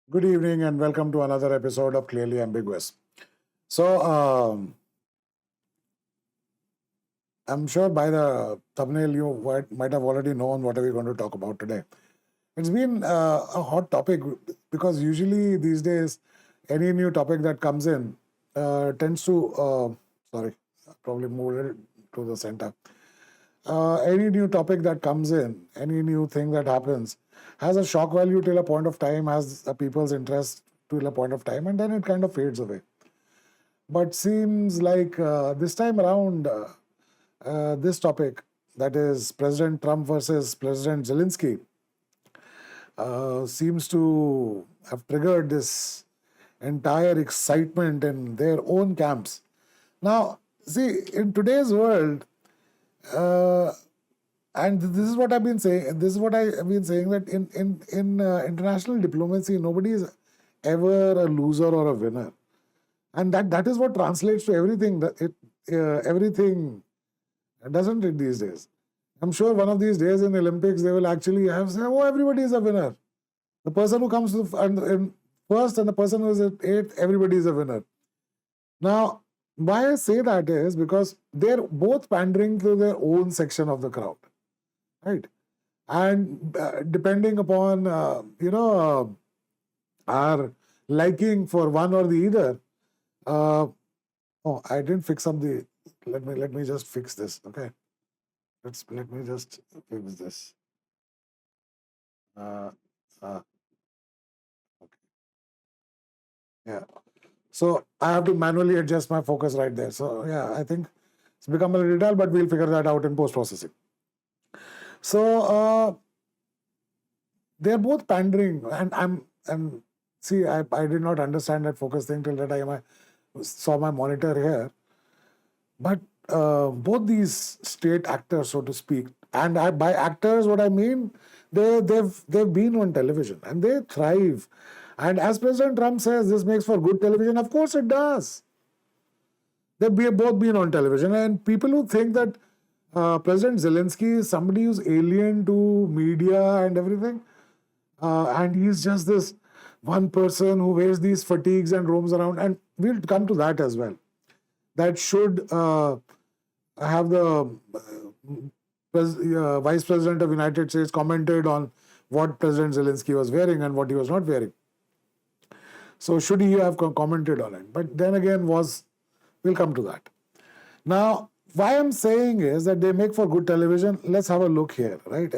Good evening and welcome to another episode of Clearly Ambiguous. So, I'm sure by the thumbnail you might have already known what are we going to talk about today. It's been a hot topic because usually these days, any new topic that comes in tends to, sorry, probably move it to the center. Any new topic that comes in, any new thing that happens, has a shock value till a point of time, has a people's interest till a point of time, and then it kind of fades away. But seems like this time around, this topic, that is President Trump versus President Zelensky, seems to have triggered this entire excitement in their own camps. Now, see, in today's world, uh, and this is what I've been saying. This is what I've been saying, that in international diplomacy, nobody is ever a loser or a winner, and that is what translates to everything. Everything, doesn't it, these days? I'm sure one of these days in the Olympics they will actually have say, "Oh, everybody is a winner." The person who comes to in first and the person who is at eighth, everybody is a winner. Now, why I say that is because they're both pandering to their own section of the crowd, right? And depending upon our liking for one or the other. Oh, I didn't fix up the. Let me just fix this. Okay, let me just fix this. Uh, uh, okay. Yeah. So I have to manually adjust my focus right there. So yeah, I think it's become a little dull, but we'll figure that out in post processing. So they're both pandering, and and see, I did not understand that focus thing till the time I saw my monitor here. But both these state actors, so to speak, and by actors, what I mean, they've been on television and they thrive. And as President Trump says, this makes for good television. Of course, it does. They've both been on television, and people who think that President Zelensky is somebody who's alien to media and everything, and he's just this one person who wears these fatigues and roams around, and we'll come to that as well. That should have the Vice President of the United States commented on what President Zelensky was wearing and what he was not wearing. So should he have commented on it? But then again, we'll come to that. Now, why I'm saying is that they make for good television. Let's have a look here, right?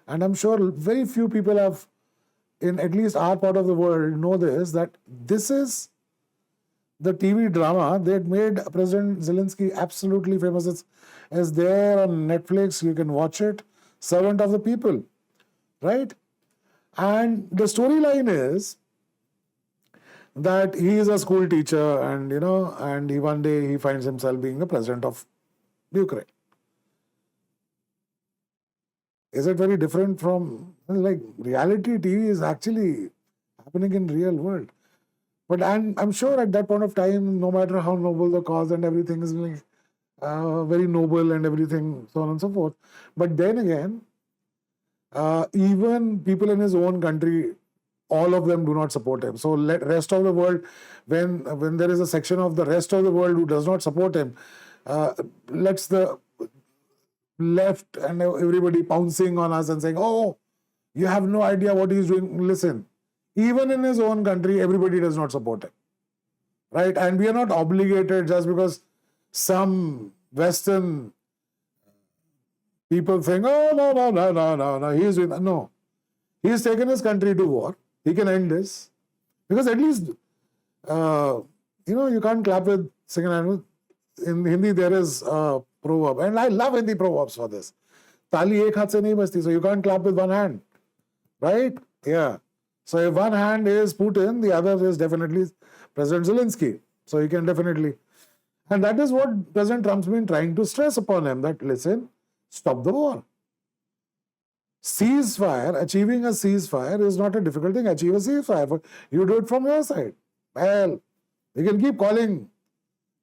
And I'm sure very few people have, in at least our part of the world, know this, that this is the TV drama that made President Zelensky absolutely famous. It's there on Netflix. You can watch it. Servant of the People, right? And the storyline is that he is a school teacher, and and one day he finds himself being the president of Ukraine. Is it very different from, like, reality TV is actually happening in real world? But I'm sure at that point of time, no matter how noble the cause and everything is, like, very noble and everything, so on and so forth. But then again, even people in his own country, all of them do not support him. So rest of the world, when there is a section of the rest of the world who does not support him, lets the left and everybody pouncing on us and saying, "Oh, you have no idea what he's doing." Listen, even in his own country, everybody does not support him, right? And we are not obligated just because some Western people think, "Oh, no, he's doing that." No, he's taken his country to war. He can end this because at least you can't clap with second hand. In Hindi, there is a proverb, and I love Hindi proverbs for this. Tali ek haath se nahi bajti, so you can't clap with one hand, right? Yeah. So if one hand is Putin, the other is definitely President Zelensky. So he can definitely. And that is what President Trump's been trying to stress upon him, that listen, stop the war. Ceasefire, achieving a ceasefire is not a difficult thing. Achieve a ceasefire. You do it from your side. Well, you can keep calling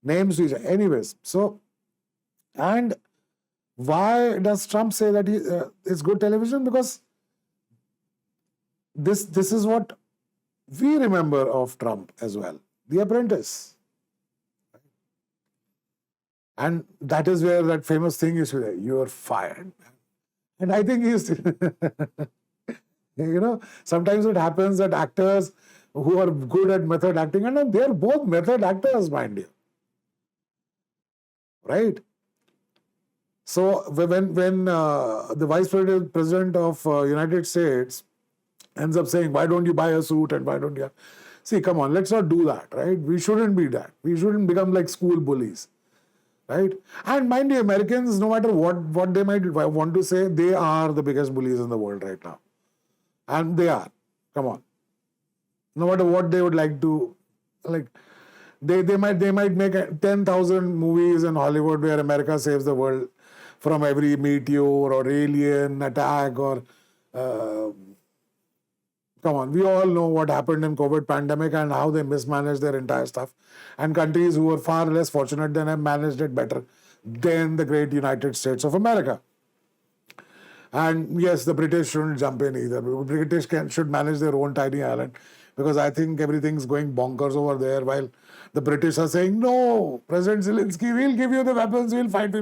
names to each other. Anyways, so, and why does Trump say that it's good television? Because this is what we remember of Trump as well, The Apprentice. And that is where that famous thing is, you're fired. And I think he's, sometimes it happens that actors who are good at method acting, and they're both method actors, mind you. Right? So when the vice president of United States ends up saying, why don't you buy a suit and why don't you... See, come on, let's not do that, right? We shouldn't be that. We shouldn't become like school bullies, right? And mind you, Americans, no matter what they might want to say, they are the biggest bullies in the world right now. And they are. Come on. No matter what they would like to, like, they might make 10,000 movies in Hollywood where America saves the world from every meteor or alien attack or... come on, we all know what happened in COVID pandemic and how they mismanaged their entire stuff. And countries who were far less fortunate than have managed it better than the great United States of America. And yes, the British shouldn't jump in either. The British should manage their own tiny island, because I think everything's going bonkers over there, while the British are saying, no, President Zelensky, we'll give you the weapons, we'll fight,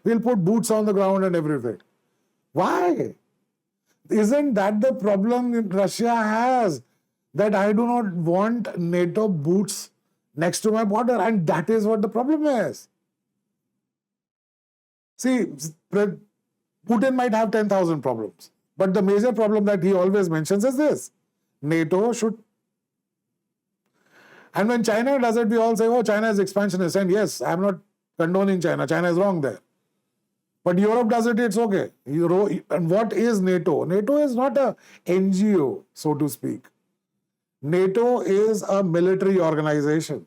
we'll put boots on the ground and everything. Why? Isn't that the problem that Russia has? That I do not want NATO boots next to my border, and that is what the problem is. See, Putin might have 10,000 problems, but the major problem that he always mentions is this: NATO should... And when China does it, we all say, oh, China is expansionist. And yes, I'm not condoning China. China is wrong there. But Europe does it, it's okay. And what is NATO? NATO is not a NGO, so to speak. NATO is a military organization.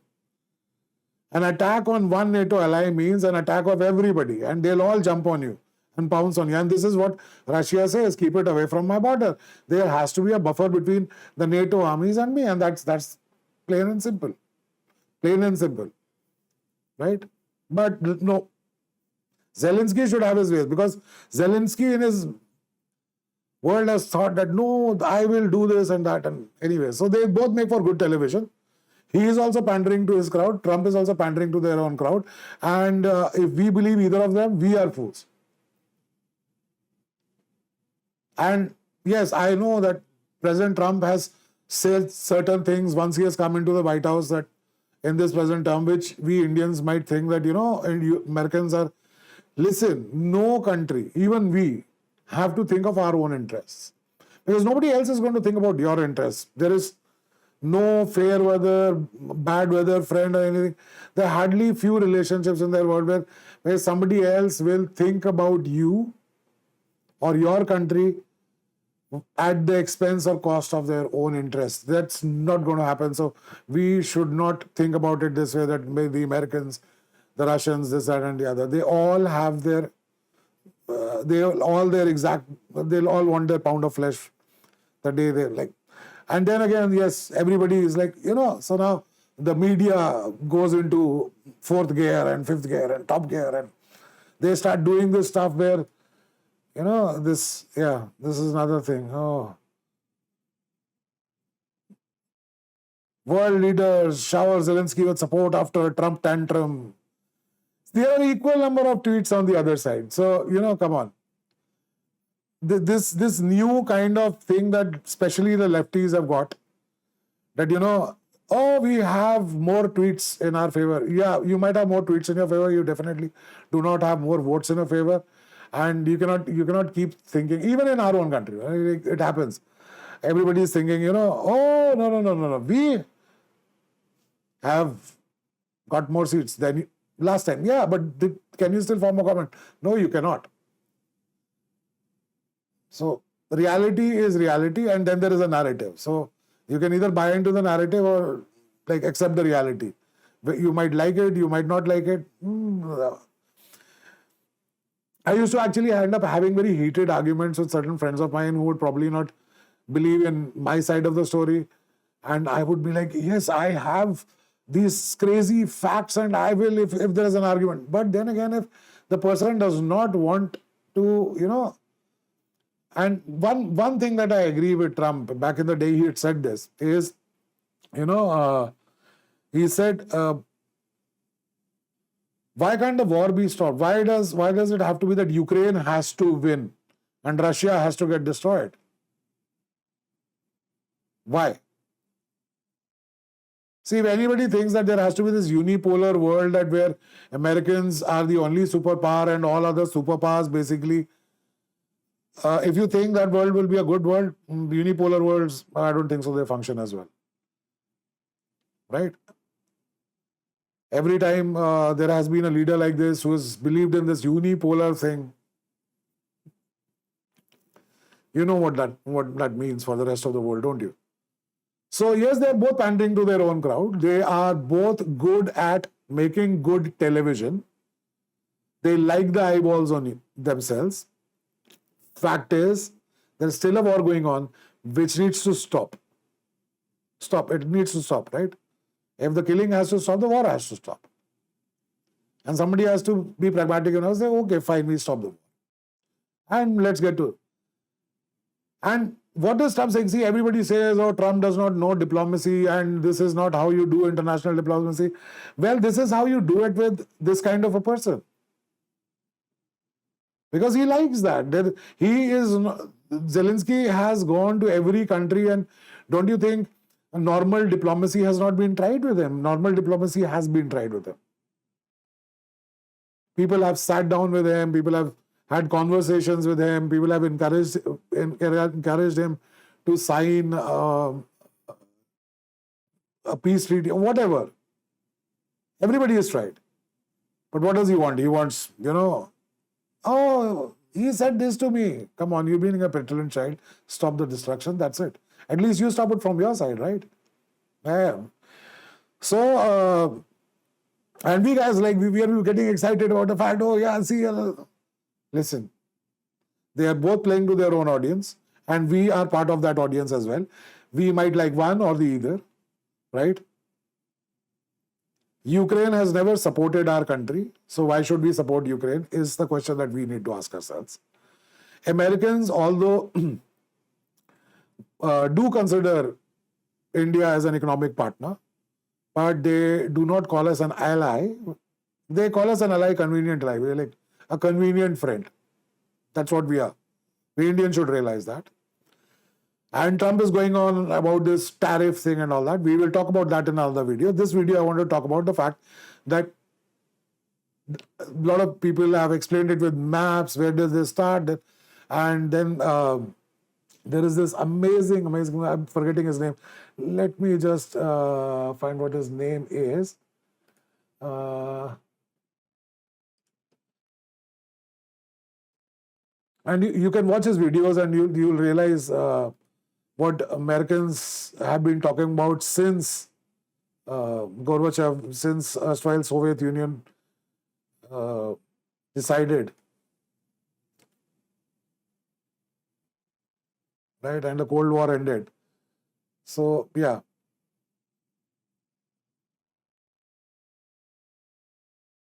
An attack on one NATO ally means an attack of everybody, and they'll all jump on you and pounce on you. And this is what Russia says: keep it away from my border. There has to be a buffer between the NATO armies and me, and that's plain and simple. Plain and simple. Right? But no. Zelensky should have his ways, because Zelensky in his world has thought that, no, I will do this and that. And anyway, so they both make for good television. He is also pandering to his crowd. Trump is also pandering to their own crowd. And if we believe either of them, we are fools. And yes, I know that President Trump has said certain things once he has come into the White House, that in this present term, which we Indians might think that, Americans are... Listen, no country, even we, have to think of our own interests. Because nobody else is going to think about your interests. There is no fair weather, bad weather friend or anything. There are hardly few relationships in their world where somebody else will think about you or your country at the expense or cost of their own interests. That's not going to happen. So we should not think about it this way, that the Americans, the Russians, this, that, and the other, they all have their, they'll all want their pound of flesh the day they like. And then again, yes, everybody is like, so now the media goes into fourth gear and fifth gear and top gear, and they start doing this stuff where, this is another thing. Oh. World leaders shower Zelensky with support after a Trump tantrum. There are equal number of tweets on the other side. So, come on. This new kind of thing that especially the lefties have got, that, we have more tweets in our favor. Yeah, you might have more tweets in your favor. You definitely do not have more votes in your favor. And you cannot keep thinking, even in our own country, right? It happens. Everybody is thinking, oh, no. We have got more seats than last time. Yeah, but can you still form a government? No, you cannot. So reality is reality, and then there is a narrative. So you can either buy into the narrative or accept the reality. You might like it, you might not like it. I used to actually end up having very heated arguments with certain friends of mine who would probably not believe in my side of the story. And I would be like, yes, I have these crazy facts and I will if there is an argument. But then again, if the person does not want to, and one thing that I agree with Trump, back in the day he had said this, is You know, he said, why can't the war be stopped? Why does it have to be that Ukraine has to win and Russia has to get destroyed? Why? See, if anybody thinks that there has to be this unipolar world that where Americans are the only superpower and all other superpowers basically, if you think that world will be a good world, unipolar worlds, I don't think so they function as well. Right? Every time there has been a leader like this who has believed in this unipolar thing, you know what that means for the rest of the world, don't you? So yes, they're both pandering to their own crowd. They are both good at making good television. They like the eyeballs on themselves. Fact is, there's still a war going on, which needs to stop. Stop. It needs to stop, right? If the killing has to stop, the war has to stop. And somebody has to be pragmatic and say, okay, fine, we stop the war. And let's get to it. And what is Trump saying? See, everybody says, oh, Trump does not know diplomacy and this is not how you do international diplomacy. Well, this is how you do it with this kind of a person. Because he likes that. Zelensky has gone to every country, and don't you think normal diplomacy has not been tried with him? Normal diplomacy has been tried with him. People have sat down with him, people have had conversations with him, people have encouraged him to sign a peace treaty, or whatever. Everybody has tried. But what does he want? He wants, oh, he said this to me. Come on, you're being a petulant child. Stop the destruction. That's it. At least you stop it from your side, right? Yeah. So, and we guys, like, we are getting excited about the fact, oh, yeah, see, listen, they are both playing to their own audience, and we are part of that audience as well. We might like one or the other, right? Ukraine has never supported our country, so why should we support Ukraine is the question that we need to ask ourselves. Americans, although do consider India as an economic partner, but they do not call us an ally. They call us an ally, convenient ally. We're like a convenient friend. That's what we are. We Indians should realize that. And Trump is going on about this tariff thing and all that. We will talk about that in another video. This video, I want to talk about the fact that a lot of people have explained it with maps. Where does this start? And then there is this amazing, I'm forgetting his name. Let me just find what his name is. And you can watch his videos and you'll realize what Americans have been talking about since Gorbachev, since erstwhile Soviet Union decided, right, and the Cold War ended. So, yeah.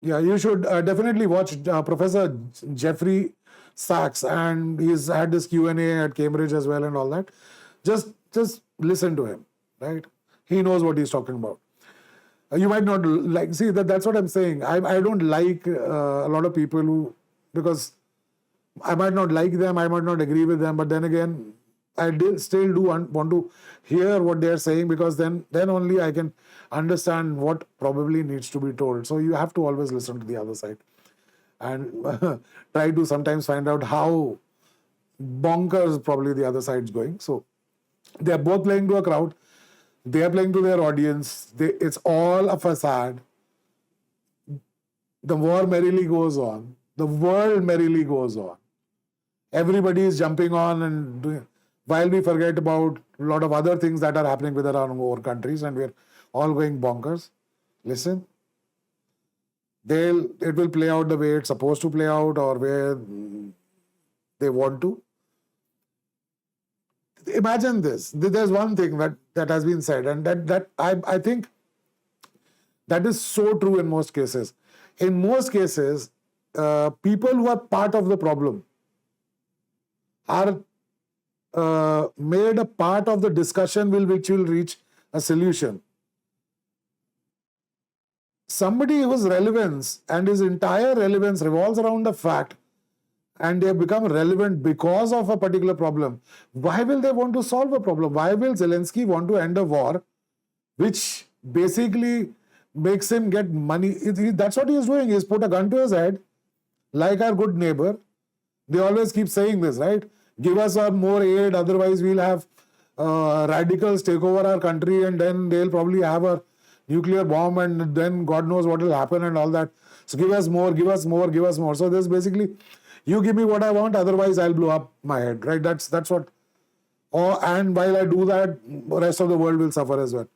Yeah, you should definitely watch Professor Jeffrey Sachs, and he's had this Q&A at Cambridge as well and all that. Just listen to him, right? He knows what he's talking about. You might not like, see, that's what I'm saying. I don't like a lot of people who, because I might not like them, I might not agree with them, but then again, I still do want to hear what they're saying, because then only I can understand what probably needs to be told. So you have to always listen to the other side and try to sometimes find out how bonkers probably the other side's going. So they're both playing to a crowd. They are playing to their audience. It's all a facade. The war merrily goes on. The world merrily goes on. Everybody is jumping on and doing, while we forget about a lot of other things that are happening within our own countries, and we're all going bonkers. Listen, it will play out the way it's supposed to play out, or where they want to. Imagine this. There's one thing that has been said, and that I think that is so true in most cases. In most cases, people who are part of the problem are made a part of the discussion which will reach a solution. Somebody whose relevance and his entire relevance revolves around the fact and they have become relevant because of a particular problem, why will they want to solve a problem? Why will Zelensky want to end a war which basically makes him get money? That's what he is doing. He's put a gun to his head, like our good neighbor. They always keep saying this, right? Give us our more aid, otherwise we'll have radicals take over our country and then they'll probably have a nuclear bomb and then God knows what will happen and all that. So give us more, give us more, give us more. So there's basically, you give me what I want, otherwise I'll blow up my head, right? That's what, and while I do that, the rest of the world will suffer as well.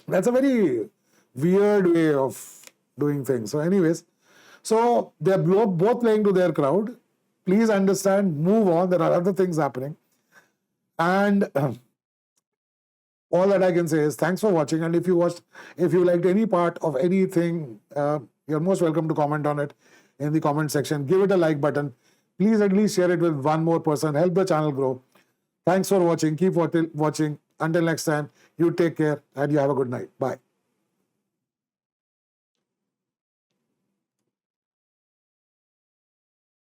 That's a very weird way of doing things. So anyways, so they're both playing to their crowd. Please understand, move on. There are other things happening. And all that I can say is thanks for watching. And if you liked any part of anything, you're most welcome to comment on it in the comment section. Give it a like button. Please at least share it with one more person. Help the channel grow. Thanks for watching. Keep watching. Until next time, you take care and you have a good night. Bye.